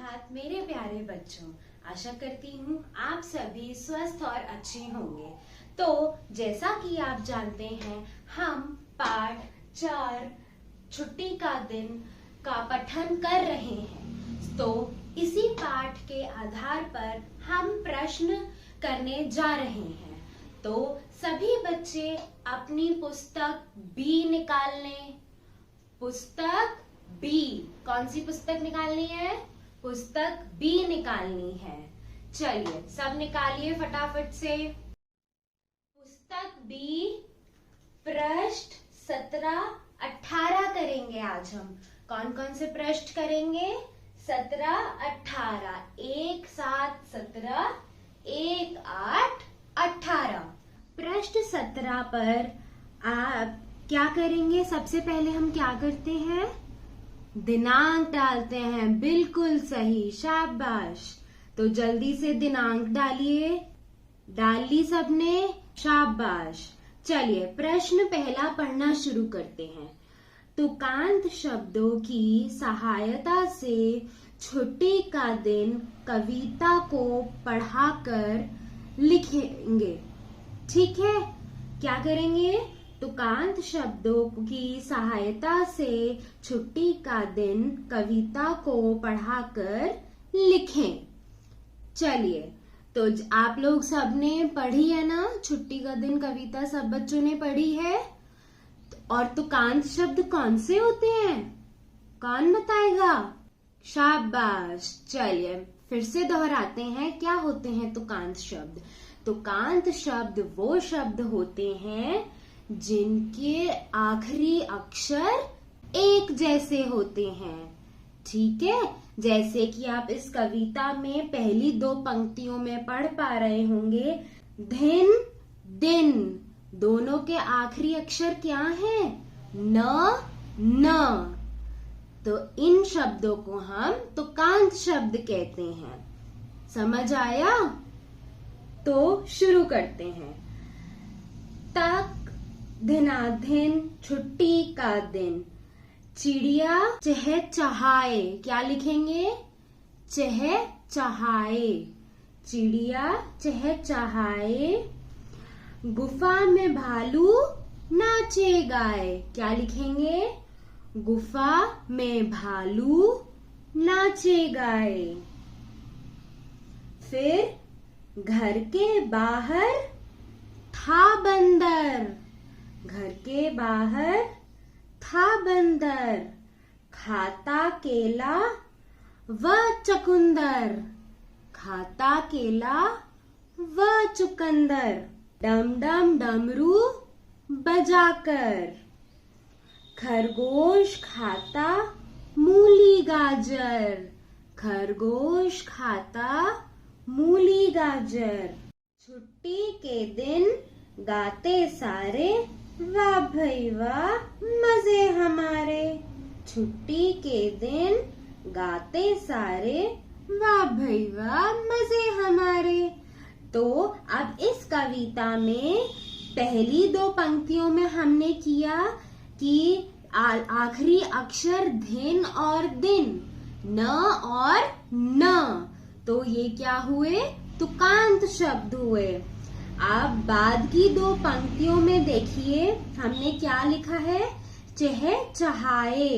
सुप्रभात मेरे प्यारे बच्चों। आशा करती हूँ आप सभी स्वस्थ और अच्छे होंगे। तो जैसा कि आप जानते हैं, हम पाठ 4 छुट्टी का दिन का पठन कर रहे हैं। तो इसी पाठ के आधार पर हम प्रश्न करने जा रहे हैं। तो सभी बच्चे अपनी पुस्तक बी निकाल लें। पुस्तक बी, कौन सी पुस्तक निकालनी है? पुस्तक बी निकालनी है। चलिए सब निकालिए फटाफट से। पुस्तक बी पृष्ठ 17, 18 करेंगे आज हम। कौन कौन से पृष्ठ करेंगे? 17, 18। 1, 7, 17, 1, 8, 18। पृष्ठ 17 पर आप क्या करेंगे? सबसे पहले हम क्या करते हैं? दिनांक डालते हैं। बिल्कुल सही, शाबाश। तो जल्दी से दिनांक डालिए। डाल ली सबने? शाबाश। चलिए प्रश्न पहला पढ़ना शुरू करते हैं। तुकांत शब्दों की सहायता से छुट्टी का दिन कविता को पढ़ाकर लिखेंगे। ठीक है, क्या करेंगे? तुकांत शब्दों की सहायता से छुट्टी का दिन कविता को पढ़ाकर लिखें। चलिए, तो आप लोग सबने पढ़ी है ना छुट्टी का दिन कविता? सब बच्चों ने पढ़ी है। और तुकांत शब्द कौन से होते हैं? कौन बताएगा? शाबाश। चलिए फिर से दोहराते हैं, क्या होते हैं तुकांत शब्द? तुकांत शब्द वो शब्द होते हैं जिनके आखिरी अक्षर एक जैसे होते हैं। ठीक है, जैसे कि आप इस कविता में पहली 2 पंक्तियों में पढ़ पा रहे होंगे, दिन, दिन, दोनों के आखिरी अक्षर क्या हैं? न। तो इन शब्दों को हम तुकांत शब्द कहते हैं। समझ आया? तो शुरू करते हैं। तक, दिनाधिन, छुट्टी का दिन। चिड़िया चहचहाए, क्या लिखेंगे? चहचहाए। चिड़िया चहचहाए। गुफा में भालू नाचे गाए, क्या लिखेंगे? गुफा में भालू नाचे गाए। फिर घर के बाहर था बंदर। घर के बाहर था बंदर, खाता केला व चुकंदर। खाता केला व चुकंदर। डम डम डमरू बजाकर। खरगोश खाता मूली गाजर। खरगोश खाता मूली गाजर। छुट्टी के दिन गाते सारे, वाह भई वाह मजे हमारे। छुट्टी के दिन गाते सारे, वाह भई वाह मजे हमारे। तो अब इस कविता में पहली 2 पंक्तियों में हमने किया कि आखिरी अक्षर धिन और दिन, न और न, तो ये क्या हुए? तुकांत शब्द हुए। अब बाद की 2 पंक्तियों में देखिए हमने क्या लिखा है? चहचहाए,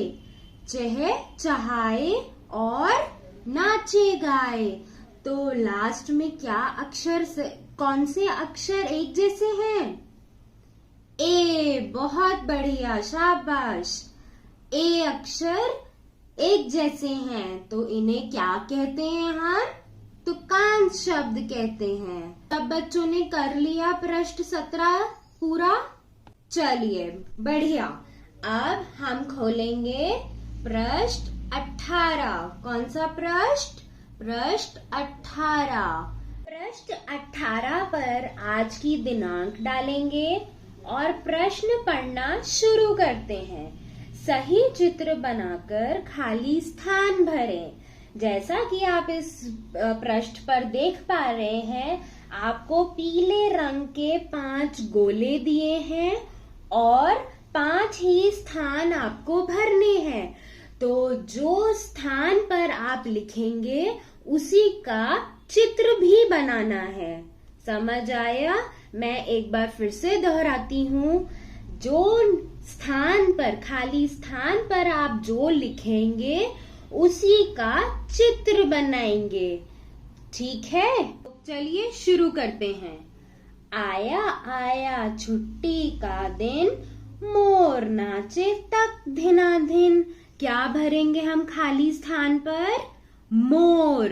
चहचहाए और नाचे गाए। तो लास्ट में क्या अक्षर से, कौन से अक्षर एक जैसे हैं? ए। बहुत बढ़िया, शाबाश। ए अक्षर एक जैसे हैं, तो इन्हें क्या कहते हैं हम? तुकांत शब्द कहते हैं। सब बच्चों ने कर लिया पृष्ठ 17 पूरा? चलिए बढ़िया। अब हम खोलेंगे पृष्ठ 18। कौन सा पृष्ठ? पृष्ठ 18। पृष्ठ 18 पर आज की दिनांक डालेंगे और प्रश्न पढ़ना शुरू करते हैं। सही चित्र बनाकर खाली स्थान भरें। जैसा कि आप इस पृष्ठ पर देख पा रहे हैं, आपको पीले रंग के 5 गोले दिए हैं और 5 ही स्थान आपको भरने हैं। तो जो स्थान पर आप लिखेंगे उसी का चित्र भी बनाना है। समझ आया? मैं एक बार फिर से दोहराती हूँ। जो स्थान पर, खाली स्थान पर आप जो लिखेंगे उसी का चित्र बनाएंगे। ठीक है? चलिए शुरू करते हैं। आया आया छुट्टी का दिन, मोर नाचे तक धिनाधिन। क्या भरेंगे हम खाली स्थान पर? मोर।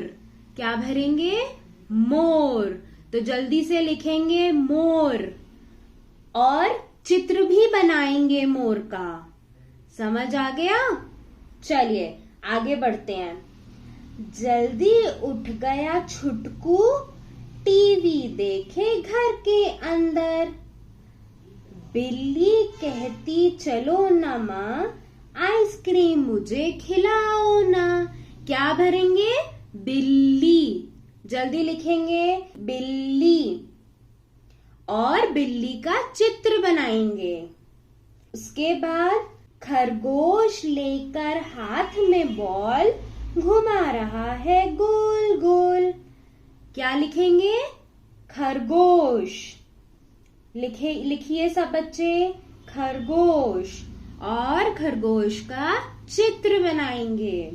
क्या भरेंगे? मोर। तो जल्दी से लिखेंगे मोर और चित्र भी बनाएंगे मोर का। समझ आ गया? चलिए आगे बढ़ते हैं। जल्दी उठ गया छुटकू, टीवी देखे घर के अंदर। बिल्ली कहती चलो ना माँ, आइसक्रीम मुझे खिलाओ ना। क्या भरेंगे? बिल्ली। जल्दी लिखेंगे बिल्ली और बिल्ली का चित्र बनाएंगे। उसके बाद खरगोश लेकर हाथ में बॉल, घुमा रहा है गोल गोल। क्या लिखेंगे? खरगोश। लिखिए सब बच्चे, खरगोश और खरगोश का चित्र बनाएंगे।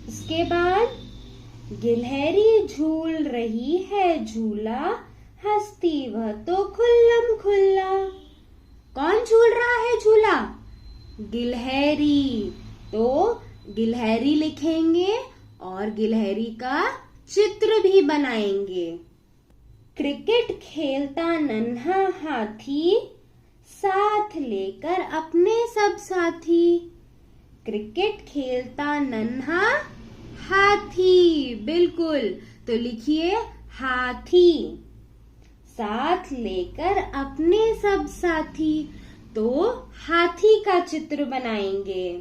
उसके बाद गिलहरी झूल रही है झूला, हंसती वह तो खुल्लम खुल्ला। कौन झूल रहा है झूला? गिलहरी। तो गिलहरी लिखेंगे और गिलहरी का चित्र भी बनाएंगे। क्रिकेट खेलता नन्हा हाथी, साथ लेकर अपने सब साथी। क्रिकेट खेलता नन्हा हाथी। बिल्कुल। तो लिखिए हाथी, साथ लेकर अपने सब साथी। तो हाथी का चित्र बनाएंगे।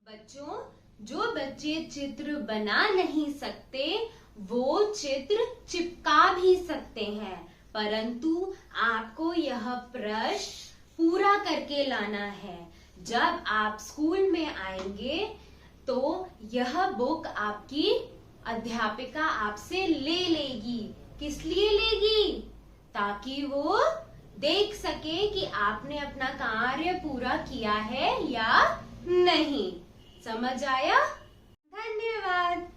बच्चों, जो बच्चे चित्र बना नहीं सकते वो चित्र चिपका भी सकते हैं, परंतु आपको यह प्रश्न पूरा करके लाना है। जब आप स्कूल में आएंगे तो यह बुक आपकी अध्यापिका आपसे ले लेगी। किस लिए लेगी? ताकि वो देख सके कि आपने अपना कार्य पूरा किया है या नहीं। समझ आया? धन्यवाद।